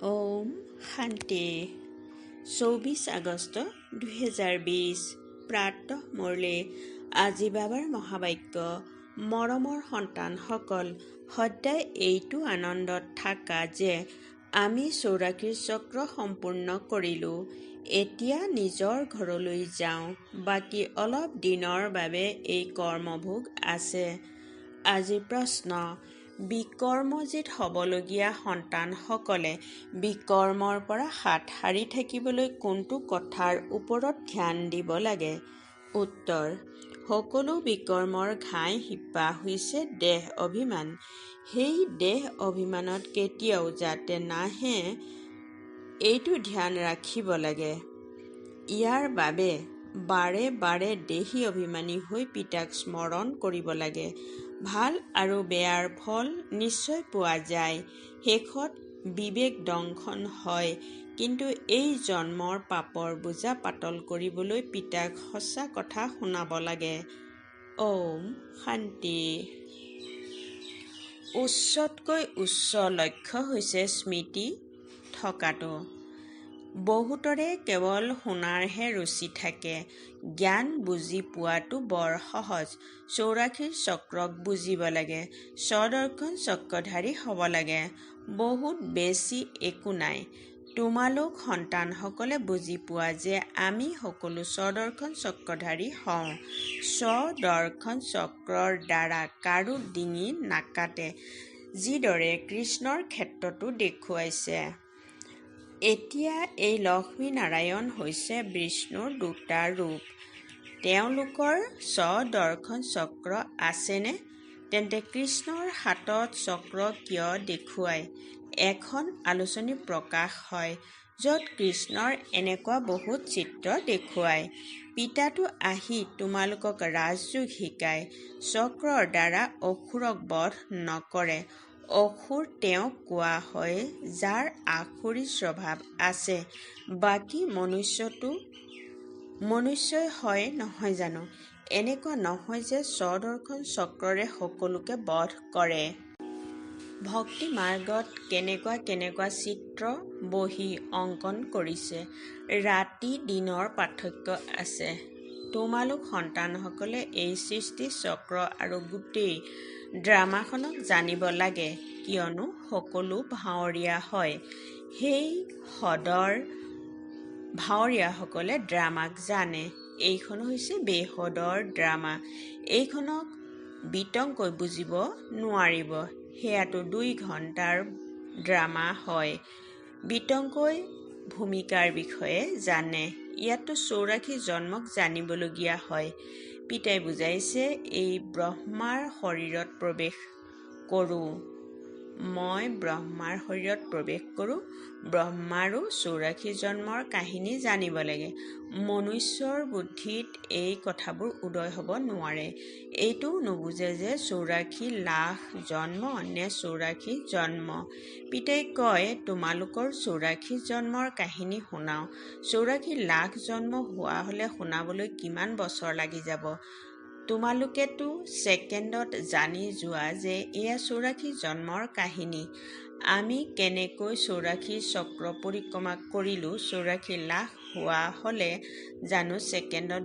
ওম শান্তি 24 আগষ্ট 2020 প্ৰাতঃ মুৰলী। আজি বাবাৰ মহাবাক্য। মৰমৰ সন্তানসকল, সদায় এইটো আনন্দত থাকা যে আমি 84 চক্ৰ সম্পূৰ্ণ কৰিলোঁ। এতিয়া নিজৰ ঘৰলৈ যাওঁ। বাকী অলপ দিনৰ বাবে এই কৰ্মভোগ আছে। আজিৰ প্ৰশ্ন: বিকৰ্মজিত হ'বলগীয়া সন্তানসকলে বিকৰ্মৰ পৰা হাত সাৰি থাকিবলৈ কোনটো কথাৰ ওপৰত ধ্যান দিব লাগে? উত্তৰ: সকলো বিকৰ্মৰ ঘাই শিপা হৈছে দেহ অভিমান। সেই দেহ অভিমানত কেতিয়াও যাতে নাহে, এইটো ধ্যান ৰাখিব লাগে। ইয়াৰ বাবে বাৰে বাৰে দেহী অভিমানী হৈ পিতাক স্মৰণ কৰিব লাগে। ভাল আৰু বেয়াৰ ফল নিশ্চয় পোৱা যায়। শেষত বিবেক দংশন হয়। কিন্তু এই জন্মৰ পাপৰ বোজা পাতল কৰিবলৈ পিতাক সঁচা কথা শুনাব লাগে। ওম শান্তি। উচ্চতকৈ উচ্চ লক্ষ্য হৈছে স্মৃতি থকাটো। বহুতৰে কেৱল শুনাৰহে ৰুচি থাকে। জ্ঞান বুজি পোৱাটো বৰ সহজ। 84 চক্ৰক বুজিব লাগে। স্বদৰ্শন চক্ৰধাৰী হ'ব লাগে। বহুত বেছি একো নাই। তোমালোক সন্তানসকলে বুজি পোৱা যে আমি সকলো স্বদৰ্শন চক্ৰধাৰী হওঁ। স্বদৰ্শন চক্ৰৰ দ্বাৰা কাৰো ডিঙি নাকাটে, যিদৰে কৃষ্ণৰ ক্ষেত্ৰতো দেখুৱাইছে। এতিয়া এই লক্ষ্মীনাৰায়ণ হৈছে বিষ্ণুৰ দুটা ৰূপ। তেওঁলোকৰ স্বদৰ্শন চক্ৰ আছেনে? তেন্তে কৃষ্ণৰ হাতত চক্ৰ কিয় দেখুৱায়? এখন আলোচনী প্ৰকাশ হয়, য'ত কৃষ্ণৰ এনেকুৱা বহুত চিত্ৰ দেখুৱায়। পিতাটো আহি তোমালোকক ৰাজযোগ শিকায়। চক্ৰৰ দ্বাৰা অসুৰক বধ নকৰে। অসুৰ তেওঁক কোৱা হয় যাৰ আসুৰী স্বভাৱ আছে। বাকী মনুষ্যই হয় নহয় জানো? এনেকুৱা নহয় যে স্বদৰ্শন চক্ৰৰে সকলোকে বধ কৰে। ভক্তি মাৰ্গত কেনেকুৱা চিত্ৰ বহি অংকন কৰিছে। ৰাতি দিনৰ পাৰ্থক্য আছে। তোমালোক সন্তানসকলে এই সৃষ্টি চক্ৰ আৰু গোটেই ড্ৰামাখনক জানিব লাগে, কিয়নো সকলো ভাৱৰীয়া হয়। সেই সদৰ ভাৱৰীয়াসকলে ড্ৰামাক জানে। এইখন হৈছে বেসদৰ ড্ৰামা। এইখনক বিতংকৈ বুজিব নোৱাৰিব। সেয়াতো 2 ঘণ্টাৰ ড্ৰামা হয়। বিতংকৈ ভূমিকাৰ বিষয়ে জানে। ইয়াতো 84 জন্মক জানিবলগীয়া হয়। পিতাই বুজাইছে, এই ব্ৰহ্মাৰ শৰীৰত প্ৰৱেশ কৰোঁ। মই ব্ৰহ্মাৰ শৰীৰত প্ৰৱেশ কৰোঁ। ব্ৰহ্মাৰো 84 জন্মৰ কাহিনী জানিব লাগে। মনুষ্যৰ বুদ্ধিত এই কথাবোৰ উদয় হ'ব নোৱাৰে। এইটোও নুবুজে যে 84 লাখ জন্ম নে 84 জন্ম। পিতাই কয়, তোমালোকৰ 84 জন্মৰ কাহিনী শুনাওঁ। 84 লাখ জন্ম হোৱা হ'লে শুনাবলৈ কিমান বছৰ লাগি যাব? তোমালোকেতো ছেকেণ্ডত জানি যোৱা যে এয়া 84 জন্মৰ কাহিনী। আমি কেনেকৈ 84 চক্ৰ পৰিক্ৰমা কৰিলোঁ 84 লাখ হোৱা হ'লে জানো ছেকেণ্ডত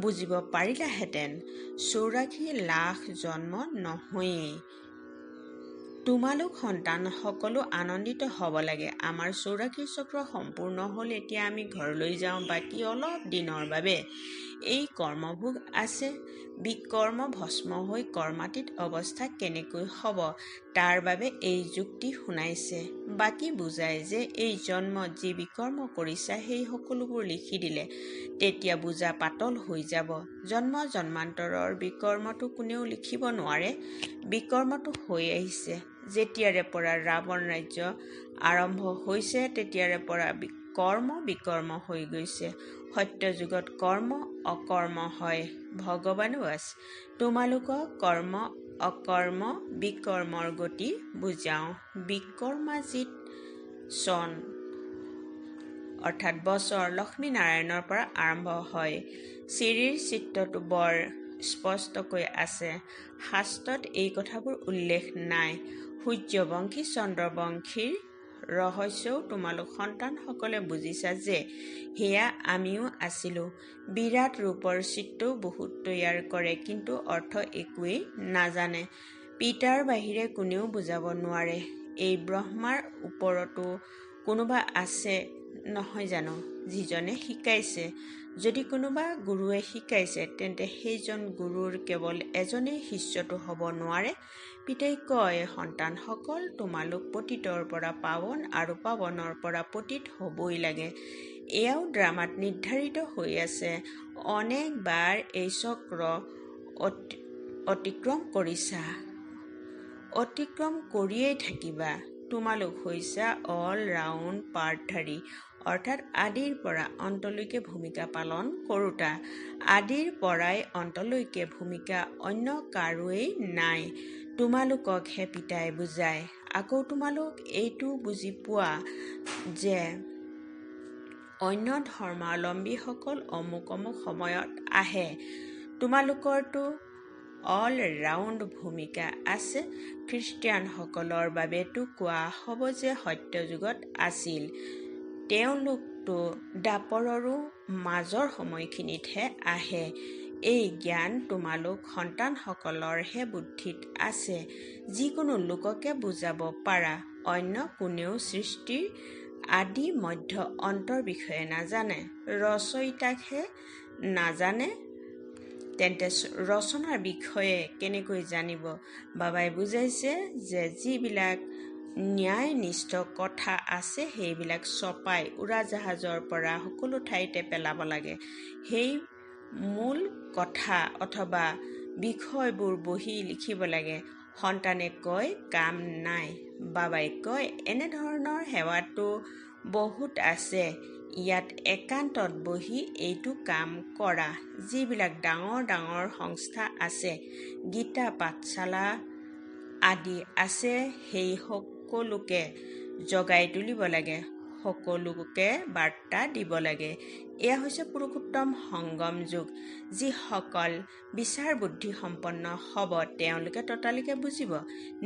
বুজিব পাৰিলাহেঁতেন? 84 লাখ জন্ম নহয়েই। তোমালোক সন্তানসকলো আনন্দিত হ'ব লাগে। আমাৰ 84 চক্ৰ সম্পূৰ্ণ হ'ল। এতিয়া আমি ঘৰলৈ যাওঁ। বাকী অলপ দিনৰ বাবে এই কৰ্মভোগ আছে। বিকৰ্ম ভস্ম হৈ কৰ্মাতীত অৱস্থা কেনেকৈ হ'ব, তাৰ বাবে এই যুক্তি শুনাইছে। বাকী বুজায় যে এই জন্মত যি বিকৰ্ম কৰিছা সেই সকলোবোৰ লিখি দিলে তেতিয়া বোজা পাতল হৈ যাব। জন্ম জন্মান্তৰৰ বিকৰ্মটো কোনেও লিখিব নোৱাৰে। বিকৰ্মটো হৈ আহিছে। যেতিয়াৰে পৰা ৰাৱণ ৰাজ্য আৰম্ভ হৈছে তেতিয়াৰে পৰা কৰ্ম বিকৰ্ম হৈ গৈছে। সত্য যুগত কৰ্ম অকৰ্ম হয়। ভগৱানো আছে। তোমালোকক কৰ্ম অকৰ্ম বিকৰ্মৰ গতি বুজাওঁ। বিকৰ্মাজিত চন অৰ্থাৎ বছৰ লক্ষ্মীনাৰায়ণৰ পৰা আৰম্ভ হয়। শ্ৰীৰ চিত্ৰটো বৰ স্পষ্টকৈ আছে। শাস্ত্ৰত এই কথাবোৰ উল্লেখ নাই। সূৰ্যবংশী চন্দ্ৰবংশীৰ ৰহস্যও তোমালোক সন্তানসকলে বুজিছা যে সেয়া আমিও আছিলোঁ। বিৰাট ৰূপৰ চিত্ৰও বহুত তৈয়াৰ কৰে, কিন্তু অৰ্থ একোৱেই নাজানে। পিতাৰ বাহিৰে কোনেও বুজাব নোৱাৰে। এই ব্ৰহ্মাৰ ওপৰতো কোনোবা আছে নহয় জানো, যিজনে শিকাইছে? যদি কোনোবা গুৰুৱে শিকাইছে, তেন্তে সেইজন গুৰুৰ কেৱল এজনেই শিষ্যটো হ'ব নোৱাৰে। পিতাই কয়, সন্তানসকল, তোমালোক পতিতৰ পৰা পাৱন আৰু পাৱনৰ পৰা পতিত হ'বই লাগে। এয়াও ড্ৰামাত নিৰ্ধাৰিত হৈ আছে। অনেকবাৰ এই চক্ৰ অতিক্ৰম কৰিছা, অতিক্ৰম কৰিয়েই থাকিবা। তোমালোক হৈছা অল ৰাউণ্ড পাৰ্টধাৰী, অৰ্থাৎ আদিৰ পৰা অন্তলৈকে ভূমিকা পালন কৰোঁতা। আদিৰ পৰাই অন্তলৈকে ভূমিকা অন্য কাৰোৱেই নাই। তোমালোককহে পিতাই বুজায়। আকৌ তোমালোক এইটো বুজি পোৱা যে অন্য ধৰ্মাৱলম্বীসকল অমুক অমুক সময়ত আহে। তোমালোকৰতো অল ৰাউণ্ড ভূমিকা আছে। খ্ৰীষ্টিয়ানসকলৰ বাবেতো কোৱা হ'ব যে সত্যযুগত আছিল। তেওঁলোকতো দ্বাপৰৰো মাজৰ সময়খিনিতহে আহে। এই জ্ঞান তোমালোক সন্তানসকলৰহে বুদ্ধিত আছে। যিকোনো লোককে বুজাব পাৰা। অন্য কোনেও সৃষ্টিৰ আদি মধ্য অন্তৰ বিষয়ে নাজানে। ৰচয়িতাকহে নাজানে, তেন্তে ৰচনাৰ বিষয়ে কেনেকৈ জানিব? বাবাই বুজাইছে যে যিবিলাক ন্যায়নিষ্ঠ কথা আছে সেইবিলাক চপাই উৰাজাহাজৰ পৰা সকলো ঠাইতে পেলাব লাগে। সেই মূল কথা অথবা বিষয়বোৰ বহি লিখিব লাগে। সন্তানে কয় কাম নাই। বাবাই কয় এনেধৰণৰ সেৱাটো বহুত আছে। ইয়াত একান্তত বহি এইটো কাম কৰা। যিবিলাক ডাঙৰ ডাঙৰ সংস্থা আছে, গীতা পাঠশালা আদি আছে, সেই সকলোকে জগাই তুলিব লাগে, সকলোকে বাৰ্তা দিব লাগে। এয়া হৈছে পুৰুষোত্তম সংগম যুগ। যিসকল বিচাৰ বুদ্ধি সম্পন্ন হ'ব, তেওঁলোকে ততালিকে বুজিব।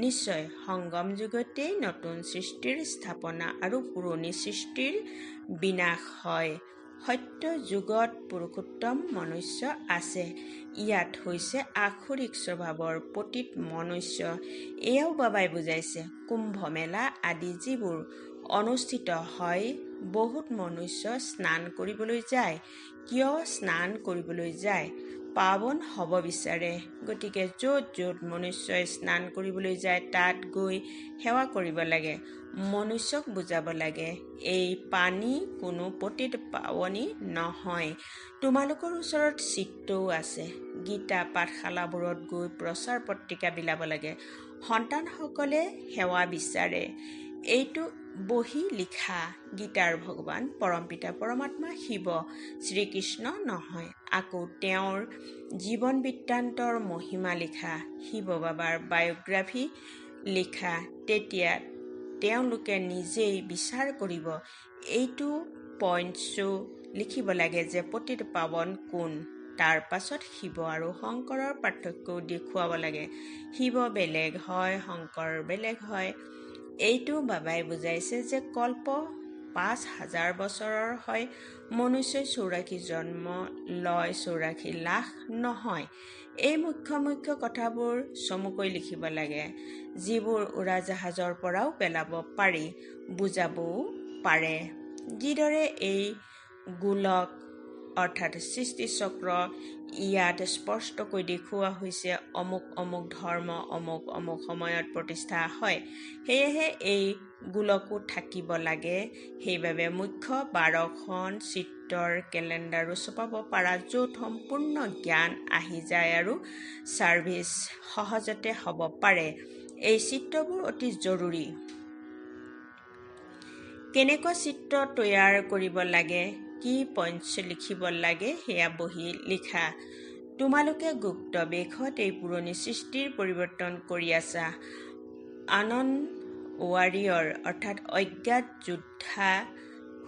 নিশ্চয় সংগম যুগতেই নতুন সৃষ্টিৰ স্থাপনা আৰু পুৰণি সৃষ্টিৰ বিনাশ হয়। সত্য যুগত পুৰুষোত্তম মনুষ্য আছে। ইয়াত হৈছে আসুৰিক স্বভাৱৰ পতিত মনুষ্য। এয়াও বাবাই বুজাইছে। কুম্ভ মেলা আদি যিবোৰ অনুষ্ঠিত হয়, বহুত মনুষ্য স্নান কৰিবলৈ যায়। কিয় স্নান কৰিবলৈ যায়? পাৱন হ'ব বিচাৰে। গতিকে য'ত য'ত মনুষ্যই স্নান কৰিবলৈ যায়, তাত গৈ সেৱা কৰিব লাগে। মনুষ্যক বুজাব লাগে, এই পানী কোনো পতিত পাৱনী নহয়। তোমালোকৰ ওচৰত চিত্ৰও আছে। গীতা পাঠশালাবোৰত গৈ প্ৰচাৰ পত্ৰিকা বিলাব লাগে। সন্তানসকলে সেৱা বিচাৰে। এইটো বহি লিখা। গীতাৰ ভগৱান পৰমপিতা পৰমাত্মা শিৱ, শ্ৰীকৃষ্ণ নহয়। আকৌ তেওঁৰ জীৱন বৃত্তান্তৰ মহিমা লিখা। শিৱ বাবাৰ বায়োগ্ৰাফী লিখা। তেতিয়া তেওঁলোকে নিজেই বিচাৰ কৰিব। এইটো পইণ্টছো লিখিব লাগে যে পতিত পাৱন কোন। তাৰ পাছত শিৱ আৰু শংকৰৰ পাৰ্থক্যও দেখুৱাব লাগে। শিৱ বেলেগ হয়, শংকৰ বেলেগ হয়। এইটো বাবাই বুজাইছে যে কল্প ৫,০০০ বছৰৰ হয়। মনুষ্যই ৮৪ জন্ম লয়, ৮৪ লাখ নহয়। এই মুখ্য মুখ্য কথাবোৰ চমুকৈ লিখিব লাগে, যিবোৰ উৰাজাহাজৰ পৰাও পেলাব পাৰি, বুজাবও পাৰে। যিদৰে এই গোলক অৰ্থাৎ সৃষ্টিচক্ৰ ইয়াত স্পষ্টকৈ দেখুওৱা হৈছে, অমুক অমুক ধৰ্ম অমুক অমুক সময়ত প্ৰতিষ্ঠা হয়। সেয়েহে এই গোলকো থাকিব লাগে। সেইবাবে মুখ্য ১২খন চিত্ৰৰ কেলেণ্ডাৰো ছপাব পাৰা, য'ত সম্পূৰ্ণ জ্ঞান আহি যায় আৰু ছাৰ্ভিচ সহজতে হ'ব পাৰে। এই চিত্ৰবোৰ অতি জৰুৰী। কেনেকুৱা চিত্ৰ তৈয়াৰ কৰিব লাগে, কি পইণ্টছ লিখিব লাগে, সেয়া বহি লিখা। তোমালোকে গুপ্ত বেশত এই পুৰণি সৃষ্টিৰ পৰিৱৰ্তন কৰি আছা। আনন ৱাৰিয়ৰ অৰ্থাৎ অজ্ঞাত যোদ্ধা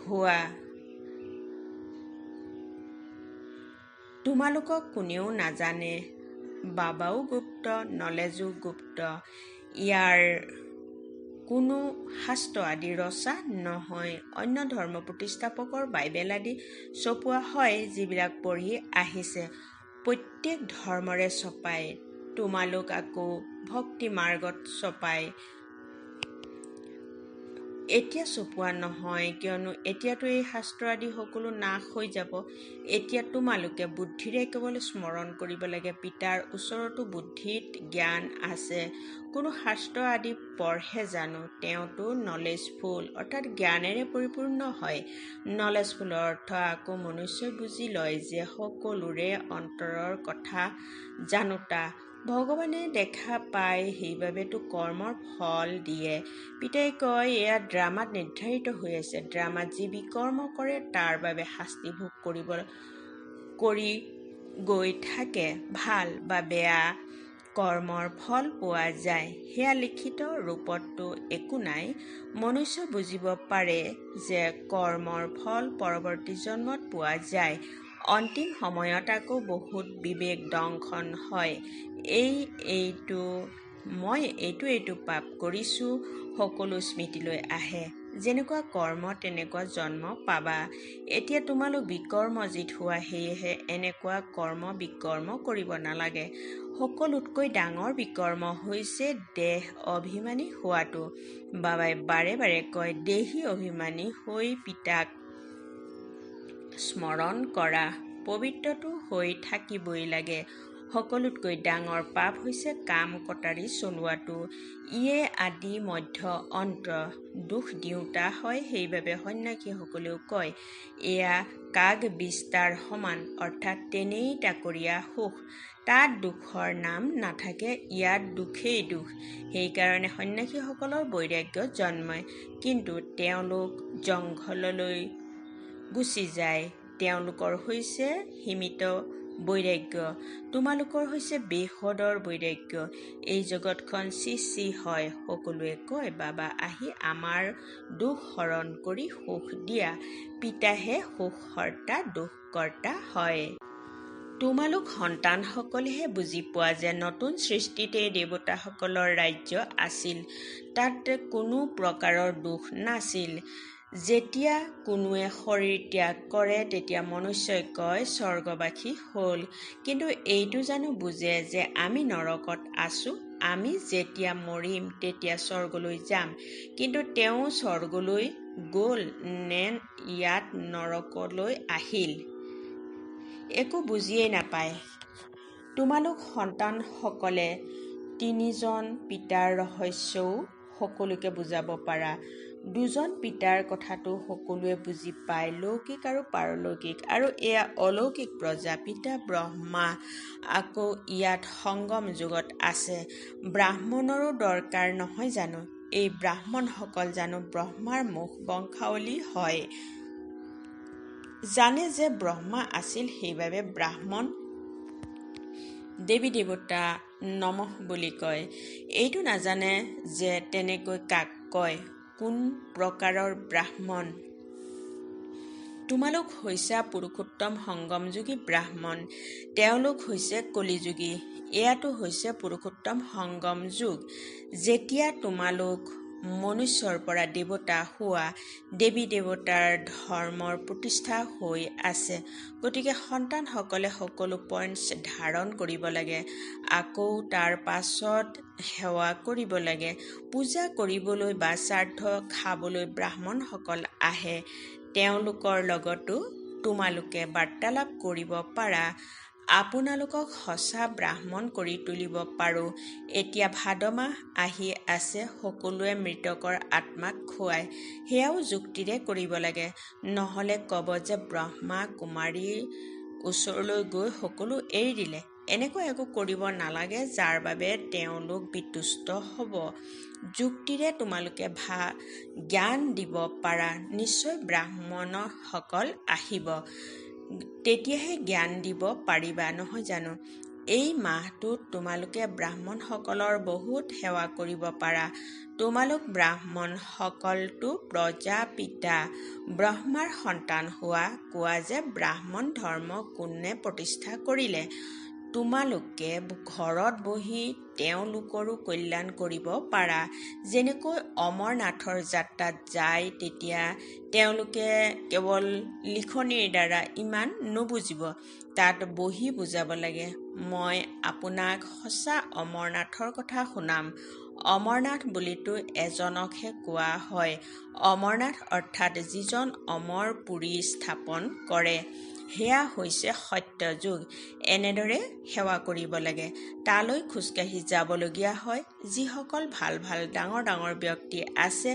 হোৱা। তোমালোকক কোনেও নাজানে। বাবাও গুপ্ত, নলেজো গুপ্ত। ইয়াৰ কোনো শাস্ত্ৰ আদি ৰচা নহয়। অন্য ধৰ্ম প্ৰতিষ্ঠাপকৰ বাইবেল আদি ছপোৱা হয়, যিবিলাক পঢ়ি আহিছে। প্ৰত্যেক ধৰ্মৰে ছপাই, তোমালোক আকৌ ভক্তি মাৰ্গত ছপাই। এতিয়া ছপোৱা নহয়, কিয়নো এতিয়াতো এই শাস্ত্ৰ আদি সকলো নাশ হৈ যাব। এতিয়া তোমালোকে বুদ্ধিৰে কেৱল স্মৰণ কৰিব লাগে। পিতাৰ ওচৰতো বুদ্ধিত জ্ঞান আছে। কোনো শাস্ত্ৰ আদি পঢ়ে জানো? তেওঁতো নলেজফুল অৰ্থাৎ জ্ঞানেৰে পৰিপূৰ্ণ হয়। নলেজফুলৰ অৰ্থ আকৌ মনুষ্যই বুজি লয় যে সকলোৰে অন্তৰৰ কথা জানোতা। ভগৱানে দেখা পায়, সেইবাবেতো কৰ্মৰ ফল দিয়ে। পিতাই কয়, এয়া ড্ৰামাত নিৰ্ধাৰিত হৈ আছে। ড্ৰামাত যি বিকৰ্ম কৰে তাৰ বাবে শাস্তি ভোগ কৰি গৈ থাকে। ভাল বা বেয়া কৰ্মৰ ফল পোৱা যায়। সেয়া লিখিত ৰূপততো একো নাই। মনুষ্যই বুজিব পাৰে যে কৰ্মৰ ফল পৰৱৰ্তী জন্মত পোৱা যায়। অন্তিম সময়ত আকৌ বহুত বিবেক দংশন হয়। মই এইটো পাপ কৰিছোঁ, সকলো স্মৃতিলৈ আহে। যেনেকুৱা কৰ্ম তেনেকুৱা জন্ম পাবা। এতিয়া তোমালোক বিকৰ্মজিত হোৱা, সেয়েহে এনেকুৱা কৰ্ম বিকৰ্ম কৰিব নালাগে। সকলোতকৈ ডাঙৰ বিকৰ্ম হৈছে দেহ অভিমানী হোৱাটো। বাবাই বাৰে বাৰে কয়, দেহী অভিমানী হৈ পিতাক স্মৰণ কৰা। পবিত্ৰটো হৈ থাকিবই লাগে। সকলোতকৈ ডাঙৰ পাপ হৈছে কাম কটাৰী চলোৱাটো। ইয়ে আদি মধ্য অন্ত। দোষ দিওঁতা হয়। সেইবাবে সন্ন্যাসীসকলেও কয়, এয়া কাগ বিস্তাৰ সমান, অৰ্থাৎ তেনেই তাকৰীয়া সুখ। তাত দুখৰ নাম নাথাকে, ইয়াত দুখেই দুখ। সেইকাৰণে সন্ন্যাসীসকলৰ বৈৰাগ্য জন্মে, কিন্তু তেওঁলোক জংঘললৈ গুচি যায়। তেওঁলোকৰ হৈছে সীমিত বৈৰাগ্য, তোমালোকৰ হৈছে বেসদৰ বৈৰাগ্য। এই জগতখন চি হয়। সকলোৱে কয়, বাবা আহি আমাৰ দুখ হৰণ কৰি সুখ দিয়া। পিতাহে সুখহৰ্তা, দুখকৰ্তা হয়। তোমালোক সন্তানসকলেহে বুজি পোৱা যে নতুন সৃষ্টিতেই দেৱতাসকলৰ ৰাজ্য আছিল। তাত কোনো প্ৰকাৰৰ দুখ নাছিল। যেতিয়া কোনোৱে শৰীৰ ত্যাগ কৰে, তেতিয়া মনুষ্যই কয় স্বৰ্গবাসী হ'ল। কিন্তু এইটো জানো বুজে যে আমি নৰকত আছো? আমি যেতিয়া মৰিম তেতিয়া স্বৰ্গলৈ যাম। কিন্তু তেওঁ স্বৰ্গলৈ গ'ল নে ইয়াত নৰকলৈ আহিল, একো বুজিয়েই নাপায়। তোমালোক সন্তানসকলে তিনিজন পিতাৰ ৰহস্যও সকলোকে বুজাব পাৰা। দুজন পিতাৰ কথাটো সকলোৱে বুজি পায়, লৌকিক আৰু পাৰলৌকিক। আৰু এয়া অলৌকিক প্ৰজাপিতা ব্ৰহ্মা আকৌ ইয়াত সংগম যুগত আছে। ব্ৰাহ্মণৰো দৰকাৰ নহয় জানো? এই ব্ৰাহ্মণসকল জানো ব্ৰহ্মাৰ মুখ বংশাৱলী হয়? জানে যে ব্ৰহ্মা আছিল, সেইবাবে ব্ৰাহ্মণ দেৱী দেৱতা নমঃ বুলি কয়। এইটো নাজানে যে তেনেকৈ কাক কয়, কোন প্ৰকাৰৰ ব্ৰাহ্মণ। তোমালোক হৈছা পুৰুষোত্তম সংগমযোগী ব্ৰাহ্মণ, তেওঁলোক হৈছে কলিযোগী। এয়াতো হৈছে পুৰুষোত্তম সংগম যুগ। যেতিয়া তোমালোক মনুষ্যৰ পৰা দেৱতা হোৱা, দেৱী দেৱতাৰ ধৰ্মৰ প্ৰতিষ্ঠা হৈ আছে। গতিকে সন্তানসকলে সকলো পইণ্টছ ধাৰণ কৰিব লাগে। আকৌ তাৰ পাছত সেৱা কৰিব লাগে। পূজা কৰিবলৈ বা শ্ৰাদ্ধ খাবলৈ ব্ৰাহ্মণসকল আহে। তেওঁলোকৰ লগতো তোমালোকে বাৰ্তালাপ কৰিব পাৰা। আপোনালোকক সঁচা ব্ৰাহ্মণ কৰি তুলিব পাৰোঁ। এতিয়া ভাদ মাহ আহি আছে, সকলোৱে মৃতকৰ আত্মাক খুৱায়। সেয়াও যুক্তিৰে কৰিব লাগে। নহ'লে ক'ব যে ব্ৰহ্মা কুমাৰীৰ ওচৰলৈ গৈ সকলো এৰি দিলে। এনেকুৱা একো কৰিব নালাগে যাৰ বাবে তেওঁলোক বিতুষ্ট হ'ব। যুক্তিৰে তোমালোকে জ্ঞান দিব পাৰা। নিশ্চয় ব্ৰাহ্মণসকল আহিব, তেতিয়াহে জ্ঞান দিব পাৰিবা, নহয় জানো? এই মাহটোত তোমালোকে ব্ৰাহ্মণসকলৰ বহুত সেৱা কৰিব পাৰা। তোমালোক ব্ৰাহ্মণসকলতো প্ৰজাপিতা ব্ৰহ্মাৰ সন্তান হোৱা। কোৱা যে ব্ৰাহ্মণ ধৰ্ম কোনে প্ৰতিষ্ঠা কৰিলে? তোমালোকে ঘৰত বহি তেওঁলোকৰো কল্যাণ কৰিব পাৰা। যেনেকৈ অমৰনাথৰ যাত্ৰাত যায় তেতিয়া তেওঁলোকে কেৱল লিখনিৰ দ্বাৰা ইমান নুবুজিব, তাত বহি বুজাব লাগে। মই আপোনাক সঁচা অমৰনাথৰ কথা শুনাম। অমৰনাথ বুলিতো এজনকহে কোৱা হয়। অমৰনাথ অৰ্থাৎ যিজন অমৰ পুৰি স্থাপন কৰে, সেয়া হৈছে সত্য যুগ। এনেদৰে সেৱা কৰিব লাগে। তালৈ খোজকাঢ়ি যাবলগীয়া হয়। যিসকল ভাল ভাল ডাঙৰ ডাঙৰ ব্যক্তি আছে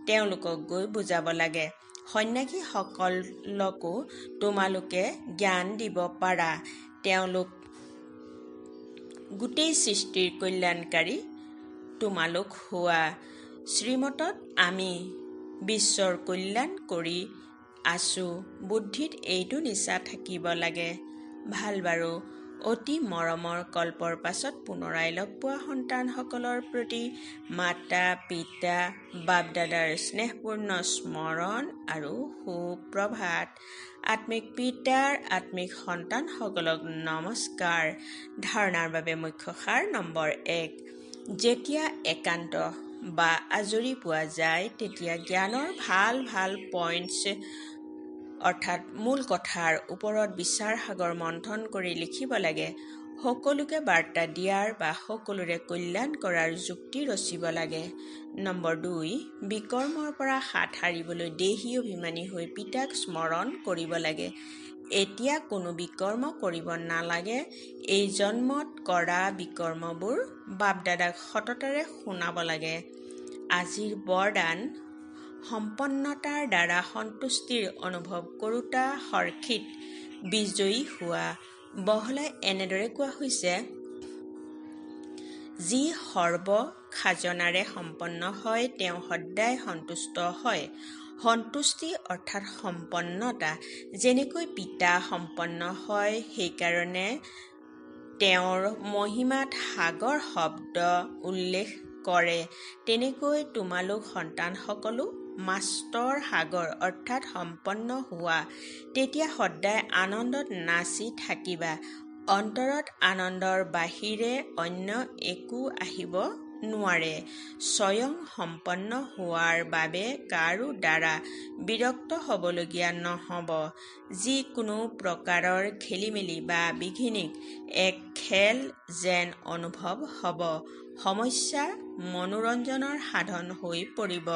তেওঁলোকক গৈ বুজাব লাগে। সন্ন্যাসীসকলকো তোমালোকে জ্ঞান দিব পাৰা। তেওঁলোক গোটেই সৃষ্টিৰ কল্যাণকাৰী। তোমালোক হোৱা। শ্ৰীমতত আমি বিশ্বৰ কল্যাণ কৰি আছো। বুদ্ধিত এইটো নিচা থাকিব লাগে। ভাল বাৰু, অতি মৰমৰ কল্পৰ পাছত পুনৰাই লগ পোৱা সন্তানসকলৰ প্ৰতি মাতা পিতা বাপ দাদাৰ স্নেহপূৰ্ণ স্মৰণ আৰু সুপ্ৰভাত। আত্মিক পিতাৰ আত্মিক সন্তানসকলক নমস্কাৰ। ধাৰণাৰ বাবে মুখ্য সাৰ নম্বৰ 1। যেতিয়া একান্ত বা আজৰি পোৱা যায় তেতিয়া জ্ঞানৰ ভাল ভাল পইণ্টছ অৰ্থাৎ মূল কথাৰ ওপৰত বিচাৰ সাগৰ মন্থন কৰি লিখিব লাগে। সকলোকে বাৰ্তা দিয়াৰ বা সকলোৰে কল্যাণ কৰাৰ যুক্তি ৰচিব লাগে। নম্বৰ 2। বিকৰ্মৰ পৰা হাত সাৰিবলৈ দেহী অভিমানী হৈ পিতাক স্মৰণ কৰিব লাগে। এতিয়া কোনো বিকৰ্ম কৰিব নালাগে। এই জন্মত কৰা বিকৰ্মবোৰ বাপ দাদাক সততাৰে শুনাব লাগে। আজিৰ বৰদান সম্পন্নতাৰ দ্বাৰা সন্তুষ্টিৰ অনুভৱ কৰোঁতা হৰ্ষিত বিজয়ী হোৱা। বহলাই এনেদৰে কোৱা হৈছে, যি সৰ্ব খাজনাৰে সম্পন্ন হয় তেওঁ সদায় সন্তুষ্ট হয়। সন্তুষ্টি অৰ্থাৎ সম্পন্নতা। যেনেকৈ পিতা সম্পন্ন হয়, সেইকাৰণে তেওঁৰ মহিমাত সাগৰ শব্দ উল্লেখ কৰে, তেনেকৈ তোমালোক সন্তানসকলো মাষ্টৰ সাগৰ অৰ্থাৎ সম্পন্ন হোৱা। তেতিয়া সদায় আনন্দত নাচি থাকিবা। অন্তৰত আনন্দৰ বাহিৰে অন্য একো আহিব নোৱাৰে। স্বয়ং সম্পন্ন হোৱাৰ বাবে কাৰো দ্বাৰা বিৰক্ত হ'বলগীয়া নহ'ব। যিকোনো প্ৰকাৰৰ খেলিমেলি বা বিঘিনিক এক খেল যেন অনুভৱ হ'ব। সমস্যা মনোৰঞ্জনৰ সাধন হৈ পৰিব।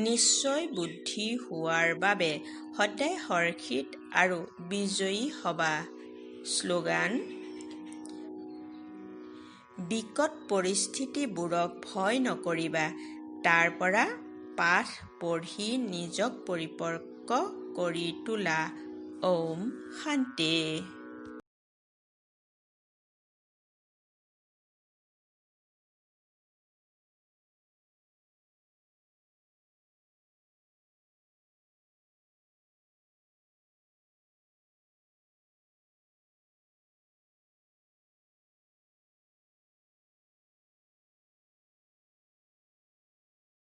নিশ্চয় বুদ্ধি হোৱাৰ বাবে সদায় হৰ্ষিত আৰু বিজয়ী হ'বা। শ্লোগান: বিকট পৰিস্থিতিবোৰক ভয় নকৰিবা, তাৰ পৰা পাঠ পঢ়ি নিজক পৰিপক্ক কৰি তোলা। ওম শান্তি।